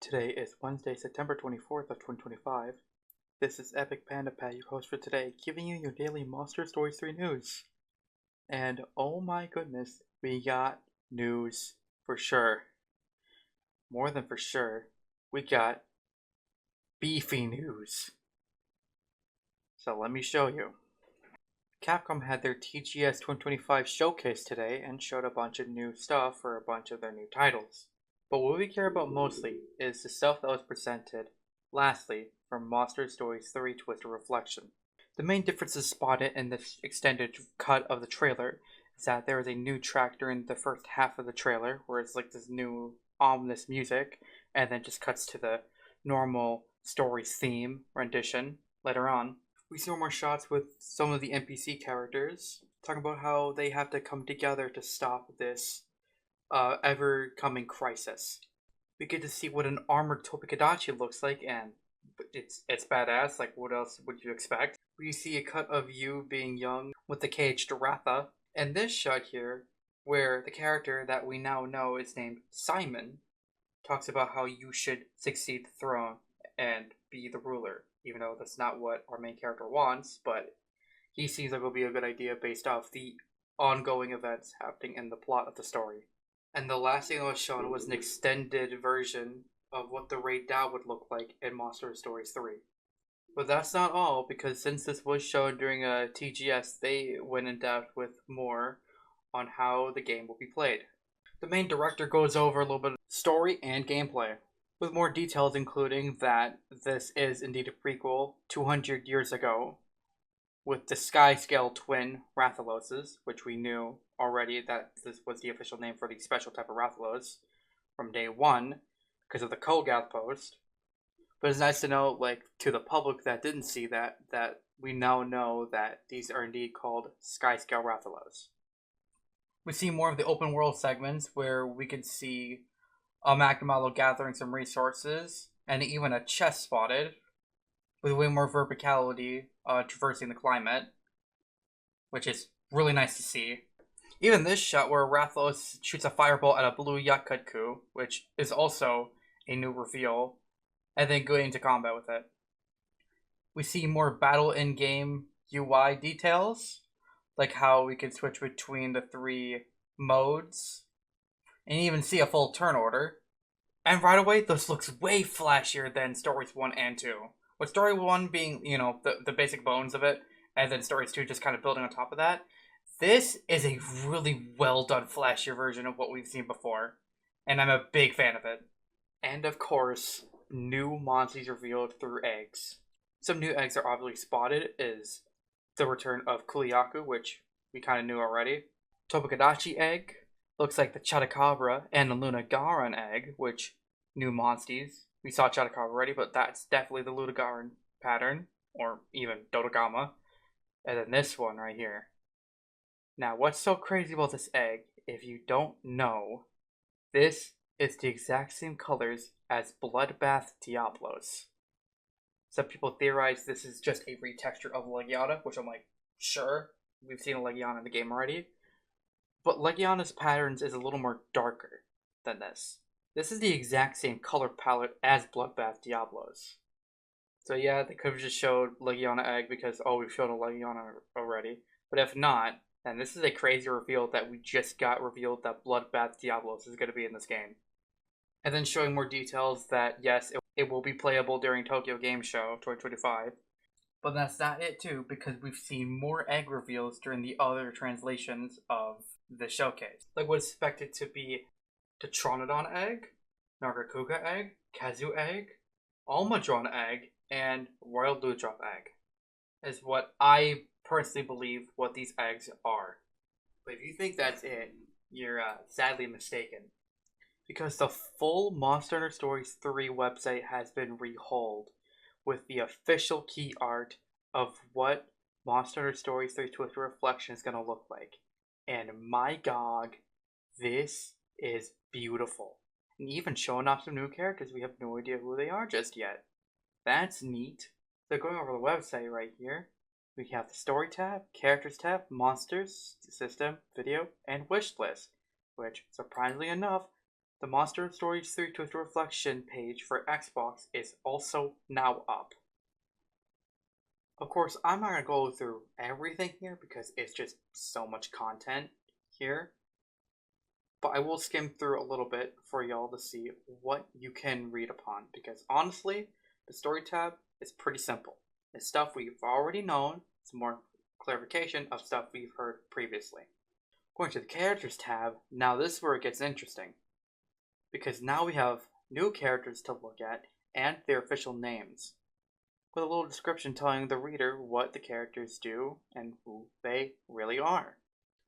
Today is Wednesday, September 24th of 2025. This is Epic Panda Pet, your host for today, giving you your daily Monster Stories 3 news. And oh my goodness, we got news for sure. More than for sure, we got beefy news. So let me show you. Capcom had their TGS 2025 showcase today and showed a bunch of new stuff for a bunch of their new titles. But what we care about mostly is the stuff that was presented, lastly, from Monster Stories 3 Twisted Reflection. The main differences spotted in the extended cut of the trailer is that there is a new track during the first half of the trailer, where it's like this new ominous music, and then just cuts to the normal story's theme rendition later on. We see more shots with some of the NPC characters, talking about how they have to come together to stop this ever coming crisis. We get to see what an armored Topikadachi looks like, and it's badass. Like, what else would you expect? We see a cut of you being young with the caged Ratha, and this shot here, where the character that we now know is named Simon, talks about how you should succeed the throne and be the ruler, even though that's not what our main character wants, but he seems like it will be a good idea based off the ongoing events happening in the plot of the story. And the last thing that was shown was an extended version of what the Raid DAO would look like in Monster Stories 3. But that's not all, because since this was shown during a TGS, they went in depth with more on how the game will be played. The main director goes over a little bit of story and gameplay, with more details including that this is indeed a prequel 200 years ago, with the sky-scale twin Rathaloses, which we knew already that this was the official name for the special type of Rathalos from day one because of the Kogath post. But it's nice to know, like, to the public that didn't see that we now know that these are indeed called sky-scale Rathalos. We see more of the open world segments where we can see a Magdamalo gathering some resources and even a chest spotted with way more verticality traversing the climate, which is really nice to see. Even this shot where Rathalos shoots a fireball at a blue Yakutku, which is also a new reveal, and then going into combat with it. We see more battle in-game UI details, like how we can switch between the 3 modes, and even see a full turn order. And right away, this looks way flashier than Stories 1 and 2. With Story 1 being, the basic bones of it, and then Stories 2 just kind of building on top of that, this is a really well done, flashier version of what we've seen before, and I'm a big fan of it. And of course, new monsters revealed through eggs. Some new eggs are obviously spotted is the return of Kuliaku, which we kind of knew already. Topikadachi egg looks like the Chotacabra and the Lunagaron egg, which new monsters. We saw Chotacabra already, but that's definitely the Lunagaron pattern, or even Dodogama. And then this one right here. Now, what's so crazy about this egg, if you don't know, this is the exact same colors as Bloodbath Diablos. Some people theorize this is just a retexture of Legiana, which I'm like, sure, we've seen a Legiana in the game already. But Legiana's patterns is a little more darker than this. This is the exact same color palette as Bloodbath Diablos. So yeah, they could have just showed Legiana egg because, we've shown a Legiana already. But if not, and this is a crazy reveal that we just got revealed that Bloodbath Diablos is going to be in this game. And then showing more details that, yes, it will be playable during Tokyo Game Show 2025. But that's not it too, because we've seen more egg reveals during the other translations of the showcase. Like what's expected to be Tetranodon egg, Nargacuga egg, Kazu egg, Almadron egg, and Royal Ludroth egg. Is what I personally believe what these eggs are. But if you think that's it, you're sadly mistaken. Because the full Monster Hunter Stories 3 website has been rehauled with the official key art of what Monster Hunter Stories 3 Twisted Reflection is going to look like. And my god, this is beautiful. And even showing off some new characters, we have no idea who they are just yet. That's neat. So going over the website right here, we have the Story tab, Characters tab, Monsters, System, Video, and Wish List, which, surprisingly enough, The Monster Stories 3 Twisted Reflection page for Xbox is also now up. Of course, I'm not going to go through everything here because it's just so much content here. But I will skim through a little bit for y'all to see what you can read upon. Because honestly, the story tab is pretty simple. It's stuff we've already known. It's more clarification of stuff we've heard previously. Going to the characters tab, now this is where it gets interesting. Because now we have new characters to look at and their official names, with a little description telling the reader what the characters do and who they really are.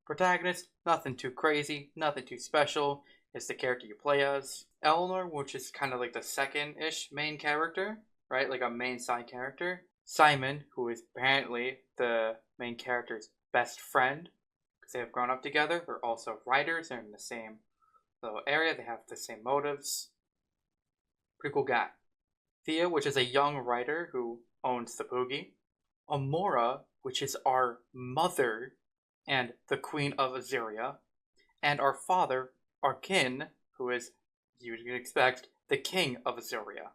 Protagonist, nothing too crazy, nothing too special. It's the character you play as. Eleanor, which is kind of like the second-ish main character, right? Like a main side character. Simon, who is apparently the main character's best friend, because they have grown up together. They're also writers. They're in the same little area. They have the same motives. Pretty cool guy. Thea, which is a young writer who owns the Poogie. Amora, which is our mother and the Queen of Azyria. And our father, Arkin, who is, you would expect, the King of Azyria.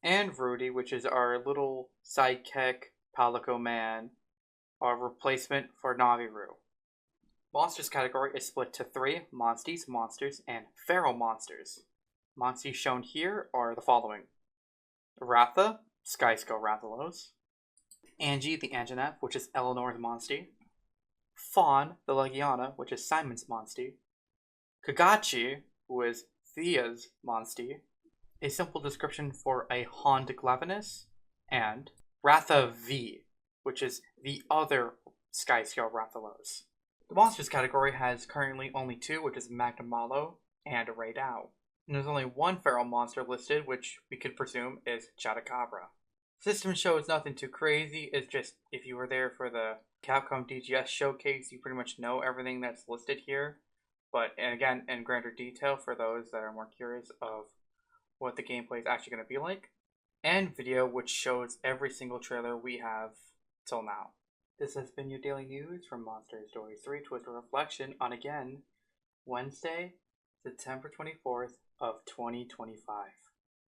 And Rudy, which is our little sidekick, Palico Man, our replacement for Naviru. Monsters category is split to 3, Monsties, Monsters, and Feral Monsters. Monsties shown here are the following. Ratha, Skyskull Rathalos. Angie, the Anjanath, which is Eleanor's Monstie. Fawn, the Legiana, which is Simon's Monstie. Kagachi, who is Thea's Monstie. A simple description for a Hond Glavenus. And Ratha V, which is the other Skyskull Rathalos. The Monsters category has currently only 2, which is Magnamalo and Raidao. And there's only one feral monster listed, which we could presume is Chadacabra. System shows nothing too crazy. It's just, if you were there for the Capcom DGS showcase, you pretty much know everything that's listed here. But, and again, in grander detail for those that are more curious of what the gameplay is actually going to be like. And video, which shows every single trailer we have till now. This has been your daily news from Monster Stories 3 Twisted Reflection on, again, Wednesday, September 24th of 2025.